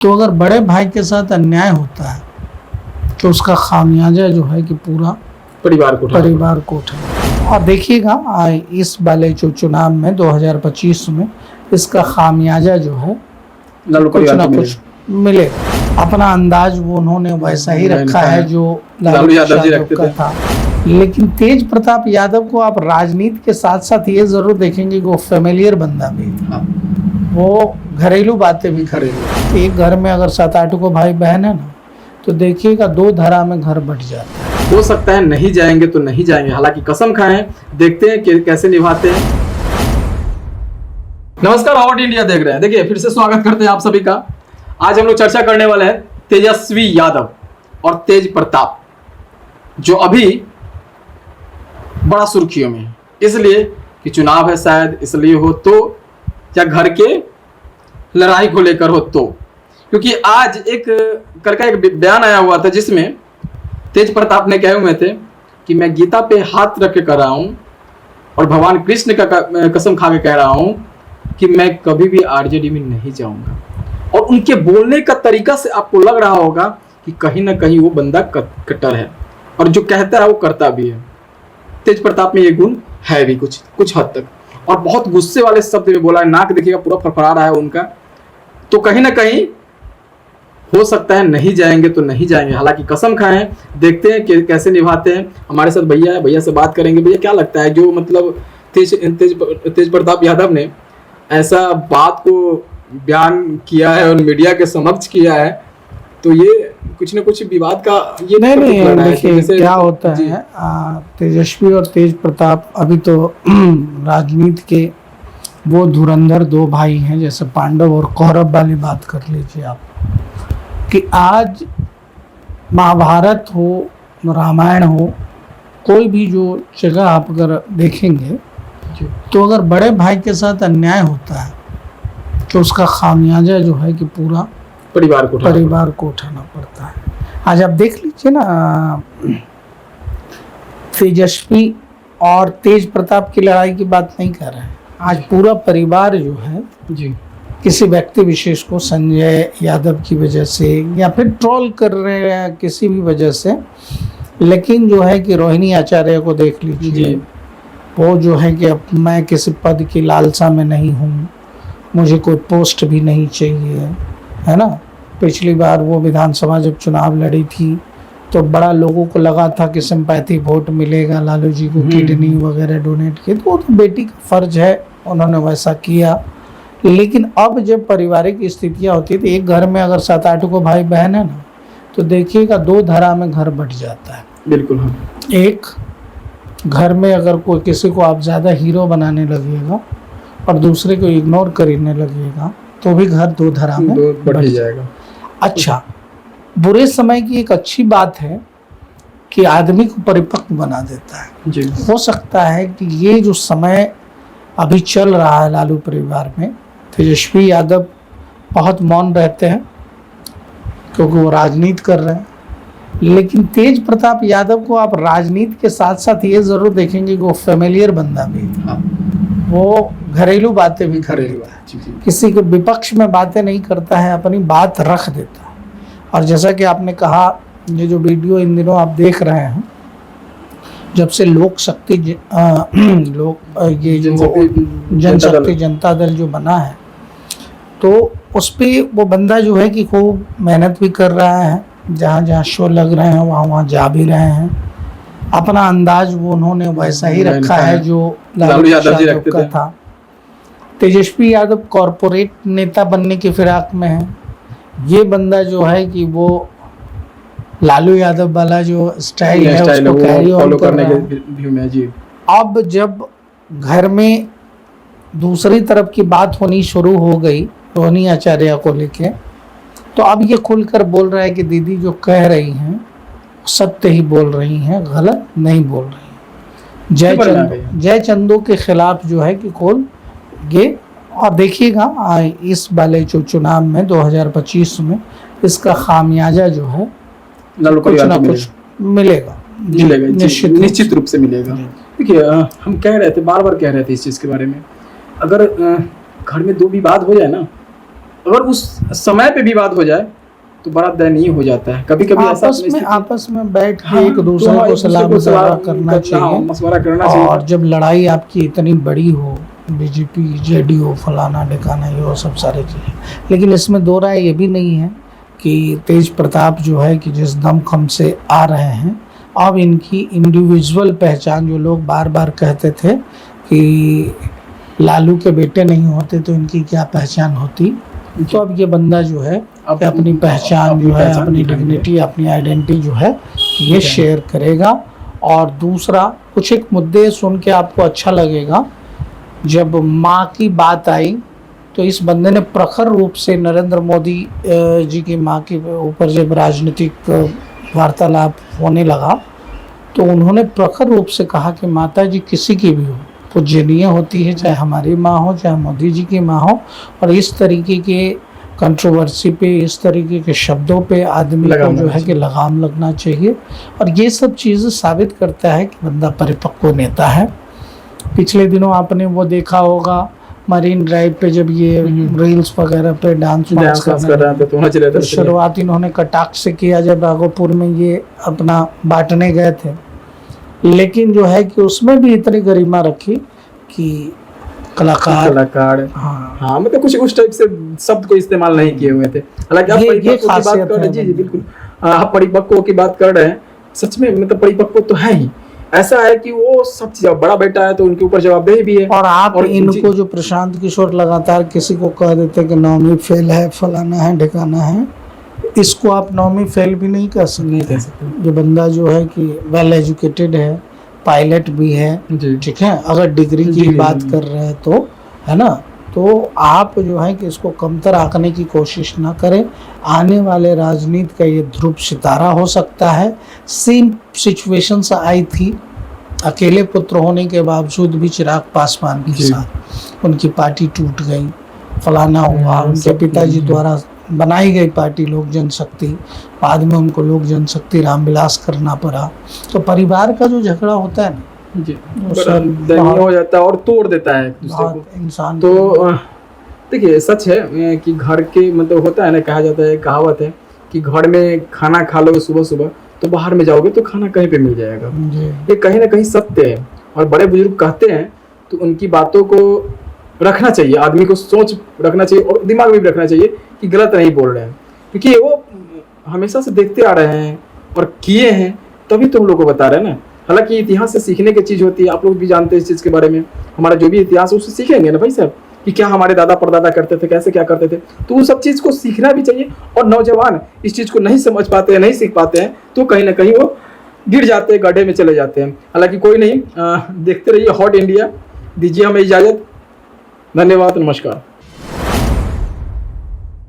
तो अगर बड़े भाई के साथ अन्याय होता है तो उसका खामियाजा जो है कि पूरा परिवार को उठाना। और देखिएगा इस वाले जो चुनाव में 2025 में इसका खामियाजा जो है कुछ ना कुछ मिलेगा। अपना अंदाज वो उन्होंने वैसा ही रखा है जो लालू यादव का था। लेकिन तेज प्रताप यादव को आप राजनीति के साथ साथ ये जरूर देखेंगे कि वो फेमिलियर बंदा भी था। वो घरेलू बातें भी घरेलू। एक घर में अगर 7-8 को भाई बहन है ना, तो देखिएगा 2 धारा में घर बट जाता है। हो सकता है नहीं जाएंगे तो नहीं जाएंगे, हालांकि कसम खाएं, देखते हैं कि कैसे निभाते हैं। नमस्कार, हॉट इंडिया देख रहे हैं। देखिए, फिर से स्वागत करते हैं आप सभी का। आज हम लोग चर्चा करने वाले हैं तेजस्वी यादव और तेज प्रताप, जो अभी बड़ा सुर्खियों में है। इसलिए कि चुनाव है, शायद इसलिए हो तो, या घर के लड़ाई को लेकर हो तो। क्योंकि आज एक बयान आया हुआ था जिसमें तेज प्रताप ने कहे हुए थे कि मैं गीता पे हाथ रख के कह रहा हूं और भगवान कृष्ण का कसम खा के कह रहा हूं कि मैं कभी भी आरजेडी में नहीं जाऊंगा। और उनके बोलने का तरीका से आपको लग रहा होगा कि कहीं ना कहीं वो बंदा कट्टर है, और जो कहता है वो करता भी है। तेज प्रताप में ये गुण है भी कुछ हद तक, और बहुत गुस्से वाले शब्द में बोला है। नाक देखिएगा पूरा फड़फड़ा रहा है उनका। तो कहीं ना कहीं हो सकता है नहीं जाएंगे तो नहीं जाएंगे, हालांकि कसम खाएं, देखते हैं कि कैसे निभाते हैं। हमारे साथ भैया है, भैया से बात करेंगे। भैया, क्या लगता है जो मतलब तेज प्रताप यादव ने ऐसा बात को बयान किया है और मीडिया के समक्ष किया है, तो ये कुछ न कुछ विवाद का ये नहीं देखिए क्या होता है। तेजस्वी और तेज प्रताप अभी तो राजनीति के वो धुरंधर 2 भाई हैं, जैसे पांडव और कौरव वाली बात कर लीजिए आप। कि आज महाभारत हो, रामायण हो, कोई भी जो जगह आप अगर देखेंगे तो अगर बड़े भाई के साथ अन्याय होता है तो उसका खामियाजा जो है कि पूरा परिवार को उठाना पड़ता है। आज आप देख लीजिए ना, तेजस्वी और तेज प्रताप की लड़ाई की बात नहीं कर रहे हैं। आज पूरा परिवार जो है जी किसी व्यक्ति विशेष को, संजय यादव की वजह से या फिर ट्रोल कर रहे हैं किसी भी वजह से। लेकिन जो है कि रोहिणी आचार्य को देख लीजिए, वो जो है कि अब मैं किसी पद की लालसा में नहीं हूँ, मुझे कोई पोस्ट भी नहीं चाहिए, है ना। पिछली बार वो विधानसभा जब चुनाव लड़ी थी तो बड़ा लोगों को लगा था कि सिंपैथी वोट मिलेगा, लालू जी को किडनी वगैरह डोनेट किए, तो वो तो बेटी का फर्ज है, उन्होंने वैसा किया। लेकिन अब जब पारिवारिक स्थितियाँ होती है तो एक घर में अगर 7-8 को भाई बहन है ना, तो देखिएगा 2 धारा में घर बट जाता है। बिल्कुल हाँ। एक घर में अगर कोई किसी को आप ज़्यादा हीरो बनाने लगेगा और दूसरे को इग्नोर करने लगेगा तो भी घर 2 धारा में बढ़ जाएगा। अच्छा, बुरे समय की एक अच्छी बात है कि आदमी को परिपक्व बना देता है जी। हो सकता है कि ये जो समय अभी चल रहा है लालू परिवार में, तेजस्वी यादव बहुत मौन रहते हैं क्योंकि वो राजनीति कर रहे हैं। लेकिन तेज प्रताप यादव को आप राजनीति के साथ साथ ये जरूर देखेंगे कि वो फेमिलियर बंदा भी था। वो घरेलू बातें भी घरेलू है, किसी के विपक्ष में बातें नहीं करता है, अपनी बात रख देता है। और जैसा कि आपने कहा, ये जो वीडियो इन दिनों आप देख रहे हैं, जब से लोक शक्ति ये जो जनशक्ति जनता दल जो बना है, तो उस पे वो बंदा जो है कि खूब मेहनत भी कर रहा है। जहाँ जहाँ शो लग रहे हैं वहाँ जा भी रहे हैं। अपना अंदाज वो उन्होंने वैसा ही रखा है जो लालू यादव का था। तेजस्वी यादव कॉरपोरेट नेता बनने की फिराक में है। ये बंदा जो है कि वो लालू यादव वाला जो स्टाइल है उसको कैरी ऑन करने के जी। अब जब घर में दूसरी तरफ की बात होनी शुरू हो गई रोहिणी आचार्य को लेके, तो अब ये खुलकर बोल रहा है कि दीदी जो कह रही हैं सत्य ही बोल रही हैं, गलत नहीं बोल रही हैं। जय चंदो के खिलाफ जो है कि खोल ये। और देखिएगा इस वाले जो चुनाव में 2025 में इसका खामियाजा जो है कुछ ना कुछ मिलेगा निश्चित रूप से मिलेगा। देखिए, हम कह रहे थे, बार बार कह रहे थे इस चीज के बारे में, अगर घर में 2 विवाद हो जाए ना, अगर उस समय पे विवाद हो जाए तो बड़ा दयनीय हो जाता है। कभी कभी आपस में बैठ के हाँ, एक दूसरे को सलाह मशवरा करना मशवरा करना चाहिए। चाहिए। और जब लड़ाई आपकी इतनी बड़ी हो, बीजेपी जेडीयू फलाना ढिकाना ये वो सब सारे चीज़ें, लेकिन इसमें दो राय ये भी नहीं है कि तेज प्रताप जो है कि जिस दमखम से आ रहे हैं, अब इनकी इंडिविजुअल पहचान, जो लोग बार बार कहते थे कि लालू के बेटे नहीं होते तो इनकी क्या पहचान होती, तो अब ये बंदा जो है अपनी पहचान जो है, अपनी डिग्निटी, अपनी आइडेंटिटी जो है ये शेयर करेगा। और दूसरा, कुछ एक मुद्दे सुन के आपको अच्छा लगेगा, जब माँ की बात आई तो इस बंदे ने प्रखर रूप से नरेंद्र मोदी जी की माँ के ऊपर जब राजनीतिक वार्तालाप होने लगा तो उन्होंने प्रखर रूप से कहा कि माता जी किसी की भी हो, पूजनीय होती है, चाहे हमारी माँ हो चाहे मोदी जी की माँ हो। और इस तरीके के कंट्रोवर्सी पे, इस तरीके के शब्दों पे आदमी को जो है कि लगाम लगना चाहिए। और ये सब चीज़ें साबित करता है कि बंदा परिपक्व नेता है। पिछले दिनों आपने वो देखा होगा मरीन ड्राइव पे जब ये रील्स वगैरह पे डांस कर रहा था, तो शुरुआत इन्होंने कटाक्ष से किया जब राघोपुर में ये अपना बांटने गए थे, लेकिन जो है कि उसमें भी इतनी गरिमा रखी कि कलाकार हाँ मतलब कुछ उस टाइप से शब्द को इस्तेमाल नहीं किए हुए थे। हालांकि आप परिपक्व की बात कर रहे हैं, जी बिल्कुल, आप परिपक्व की बात कर रहे हैं, सच में मतलब परिपक्व तो है ही। ऐसा है कि वो सब चीज, बड़ा बेटा है तो उनके ऊपर जवाबदेही भी है। और आप इनको जो प्रशांत किशोर लगातार किसी को कह देते कि नौवीं फेल है, फलाना है, ढिकाना है, इसको आप नौवीं फेल भी नहीं कह सकते। जो बंदा जो है कि वेल एजुकेटेड है, पायलट भी है, ठीक है, अगर डिग्री की बात कर रहे हैं तो, है ना, तो आप जो है कि इसको कमतर आंकने की कोशिश ना करें। आने वाले राजनीति का ये ध्रुव सितारा हो सकता है। सेम सिचुएशंस आई थी, अकेले पुत्र होने के बावजूद भी चिराग पासवान के साथ उनकी पार्टी टूट गई, फलाना हुआ, उनके पिताजी द्वारा बनाई गई पार्टी लोक जनशक्ति, बाद में उनको लोक जनशक्ति रामविलास करना पड़ा। तो परिवार का जो झगड़ा होता है ना जी, दयनीय हो जाता है और तोड़ देता है दूसरे को इंसान। तो देखिए सच है कि घर के मतलब होता है ना, कहा जाता है, कहावत है कि घर में खाना खा लोगे सुबह सुबह तो बाहर में जाओगे तो खाना कहीं पे मिल जाएगा। ये कहीं ना कहीं सत्य है और बड़े बुजुर्ग कहते हैं तो उनकी बातों को रखना चाहिए, आदमी को सोच रखना चाहिए और दिमाग में भी रखना चाहिए कि गलत नहीं बोल रहे हैं, क्योंकि वो हमेशा से देखते आ रहे हैं और किए हैं, तभी तो हम लोग को बता रहे हैं ना। हालांकि इतिहास से सीखने की चीज़ होती है, आप लोग भी जानते हैं इस चीज़ के बारे में, हमारा जो भी इतिहास है उससे सीखेंगे ना भाई साहब कि क्या हमारे दादा परदादा करते थे, कैसे क्या करते थे, तो उन सब चीज़ को सीखना भी चाहिए। और नौजवान इस चीज़ को नहीं समझ पाते हैं, नहीं सीख पाते हैं, तो कहीं ना कहीं वो गिर जाते हैं, गड्ढे में चले जाते हैं। हालांकि कोई नहीं, देखते रहिए हॉट इंडिया। दीजिए हमें इजाज़त, धन्यवाद, नमस्कार।